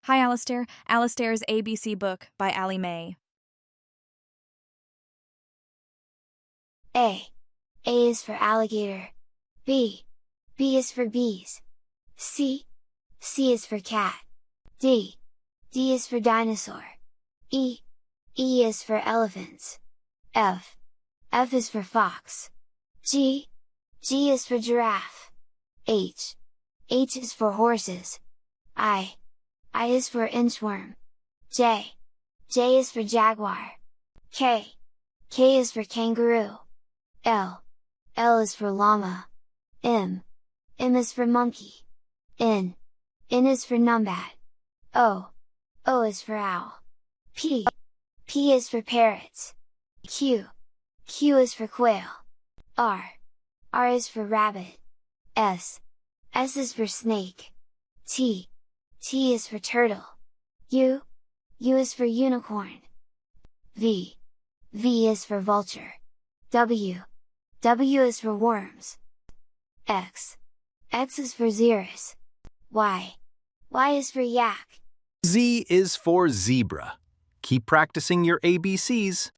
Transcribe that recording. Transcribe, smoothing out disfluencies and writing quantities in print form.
Hi, Alistair. Alistair's ABC book by Ali May. A. A is for alligator. B. B is for bees. C. C is for cat. D. D is for dinosaur. E. E is for elephants. F. F is for fox. G. G is for giraffe. H. H is for horses. I. I is for inchworm. J. J is for jaguar. K. K is for kangaroo. L. L is for llama. M. M is for monkey. N. N is for numbat. O. O is for owl. P. P is for parrots. Q. Q is for quail. R. R is for rabbit. S. S is for snake. T. T is for turtle. U. U is for unicorn. V. V is for vulture. W. W is for worms. X. X is for xerus. Y. Y is for yak. Z is for zebra. Keep practicing your ABCs.